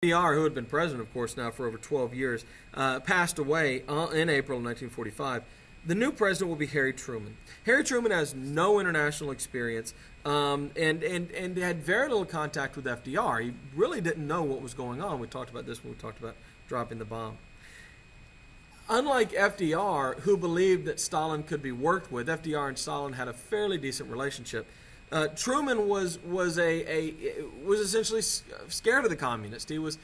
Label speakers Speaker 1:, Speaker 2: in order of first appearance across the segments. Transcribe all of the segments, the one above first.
Speaker 1: FDR, who had been president, of course, now for over 12 years, passed away in April of 1945. The new president will be Harry Truman. Harry Truman has no international experience and had very little contact with FDR. He really didn't know what was going on. We talked about this when we talked about dropping the bomb. Unlike FDR, who believed that Stalin could be worked with, FDR and Stalin had a fairly decent relationship. Truman was essentially scared of the communists. He was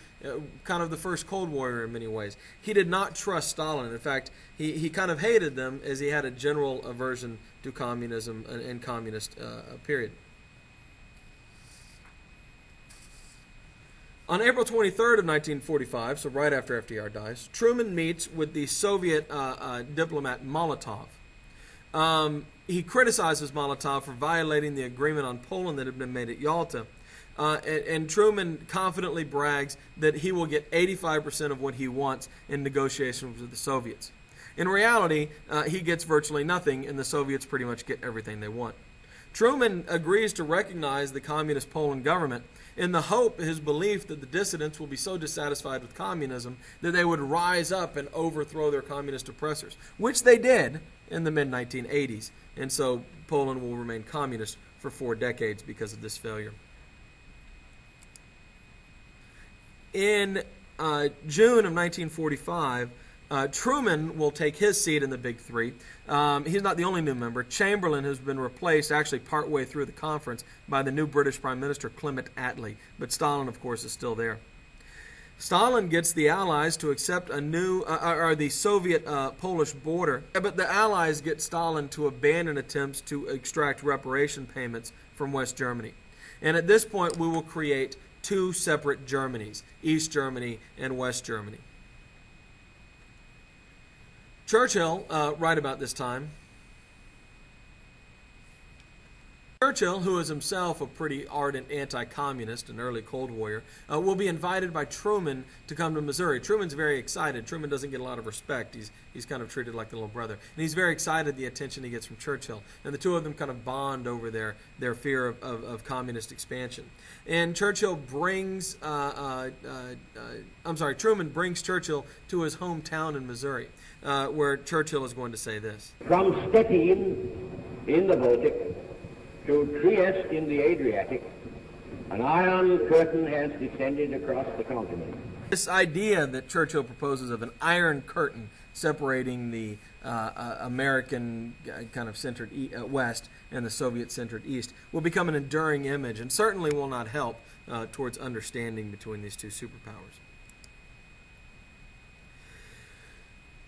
Speaker 1: kind of the first Cold Warrior in many ways. He did not trust Stalin. In fact, he kind of hated them, as he had a general aversion to communism and communist period. On April 23rd of 1945, so right after FDR dies, Truman meets with the Soviet diplomat Molotov. He criticizes Molotov for violating the agreement on Poland that had been made at Yalta. And Truman confidently brags that he will get 85% of what he wants in negotiations with the Soviets. In reality, he gets virtually nothing, and the Soviets pretty much get everything they want. Truman agrees to recognize the communist Poland government in the hope, his belief, that the dissidents will be so dissatisfied with communism that they would rise up and overthrow their communist oppressors, which they did in the mid-1980s. And so Poland will remain communist for 4 decades because of this failure. In June of 1945, Truman will take his seat in the Big Three. He's not the only new member. Chamberlain has been replaced actually partway through the conference by the new British Prime Minister Clement Attlee. But Stalin, of course, is still there. Stalin gets the Allies to accept a new, the Soviet-Polish border, but the Allies get Stalin to abandon attempts to extract reparation payments from West Germany. And at this point, we will create 2 separate Germanys, East Germany and West Germany. Churchill, right about this time, Churchill, who is himself a pretty ardent anti-communist, an early Cold Warrior, will be invited by Truman to come to Missouri. Truman's very excited. Truman doesn't get a lot of respect. He's kind of treated like the little brother. And he's very excited at the attention he gets from Churchill. And the two of them kind of bond over their fear of communist expansion. And Churchill brings, Truman brings Churchill to his hometown in Missouri, where Churchill is going to say this.
Speaker 2: From Stettin in the Baltic to Trieste in the Adriatic, an iron curtain has descended across the continent.
Speaker 1: This idea that Churchill proposes of an iron curtain separating the American kind of centered West and the Soviet-centered East will become an enduring image and certainly will not help towards understanding between these two superpowers.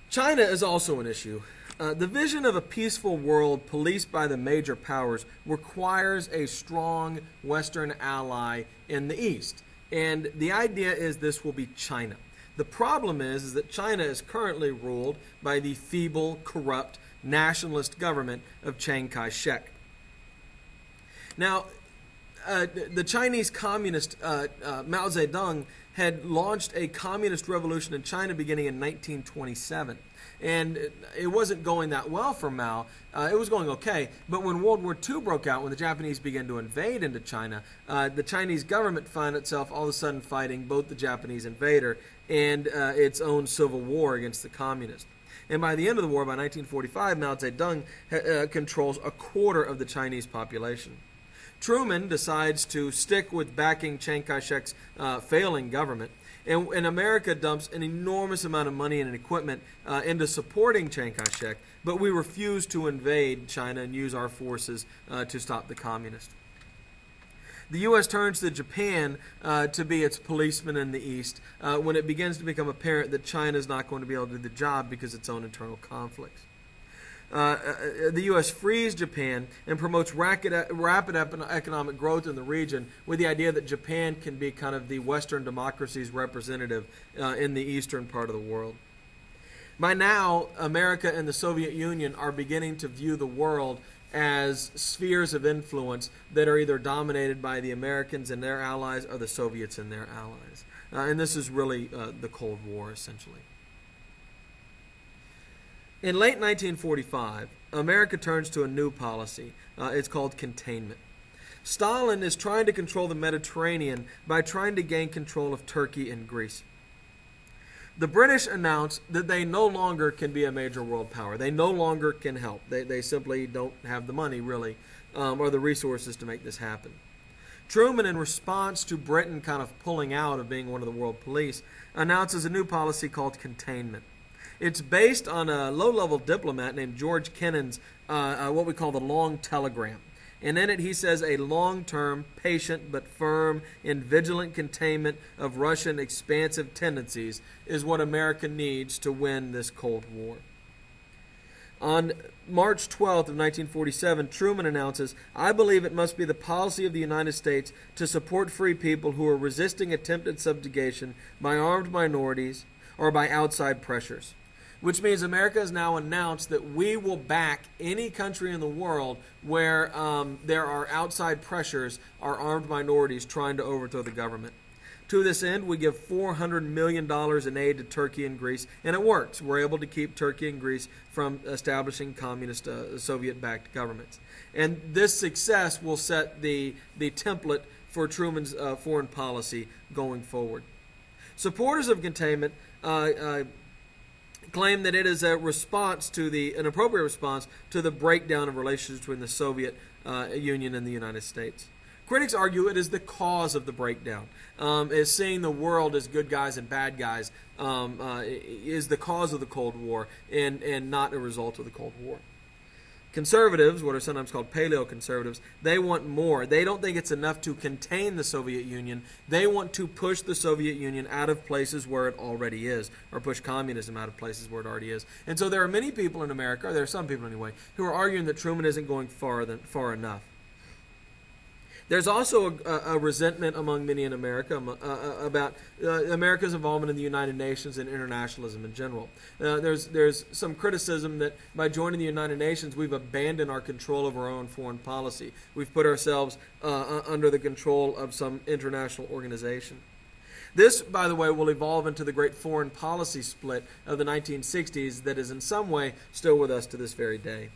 Speaker 1: China is also an issue. The vision of a peaceful world policed by the major powers requires a strong Western ally in the East. And the idea is this will be China. The problem is that China is currently ruled by the feeble, corrupt, nationalist government of Chiang Kai-shek. Now, the Chinese communist Mao Zedong had launched a communist revolution in China beginning in 1927. And it wasn't going that well for Mao. It was going okay. But when World War II broke out, when the Japanese began to invade into China, the Chinese government found itself all of a sudden fighting both the Japanese invader and its own civil war against the communists. And by the end of the war, by 1945, Mao Zedong controls a quarter of the Chinese population. Truman decides to stick with backing Chiang Kai-shek's failing government, and America dumps an enormous amount of money and equipment into supporting Chiang Kai-shek, but we refuse to invade China and use our forces to stop the communists. The U.S. turns to Japan to be its policeman in the East when it begins to become apparent that China is not going to be able to do the job because of its own internal conflicts. The U.S. frees Japan and promotes rapid economic growth in the region with the idea that Japan can be kind of the Western democracy's representative in the eastern part of the world. By now, America and the Soviet Union are beginning to view the world as spheres of influence that are either dominated by the Americans and their allies or the Soviets and their allies. And this is really the Cold War, essentially. In late 1945, America turns to a new policy. It's called containment. Stalin is trying to control the Mediterranean by trying to gain control of Turkey and Greece. The British announced that they no longer can be a major world power. They no longer can help. They simply don't have the money, really, or the resources to make this happen. Truman, in response to Britain kind of pulling out of being one of the world police, announces a new policy called Containment. It's based on a low-level diplomat named George Kennan's what we call the Long Telegram. And in it he says a long-term, patient but firm and vigilant containment of Russian expansive tendencies is what America needs to win this Cold War. On March 12th of 1947, Truman announces, "I believe it must be the policy of the United States to support free people who are resisting attempted subjugation by armed minorities or by outside pressures." Which means America has now announced that we will back any country in the world where there are outside pressures or armed minorities trying to overthrow the government. To this end, we give $400 million in aid to Turkey and Greece, and it works. We're able to keep Turkey and Greece from establishing communist Soviet-backed governments. And this success will set the template for Truman's foreign policy going forward. Supporters of containment claim that it is a response to an appropriate response to the breakdown of relations between the Soviet Union and the United States. Critics argue it is the cause of the breakdown. Is seeing the world as good guys and bad guys is the cause of the Cold War and not a result of the Cold War. Conservatives, what are sometimes called paleo-conservatives, they want more. They don't think it's enough to contain the Soviet Union. They want to push the Soviet Union out of places where it already is, or push communism out of places where it already is. And so there are many people in America, or there are some people anyway, who are arguing that Truman isn't going far enough. There's also a resentment among many in America about America's involvement in the United Nations and internationalism in general. There's some criticism that by joining the United Nations, we've abandoned our control of our own foreign policy. We've put ourselves under the control of some international organization. This, by the way, will evolve into the great foreign policy split of the 1960s that is in some way still with us to this very day.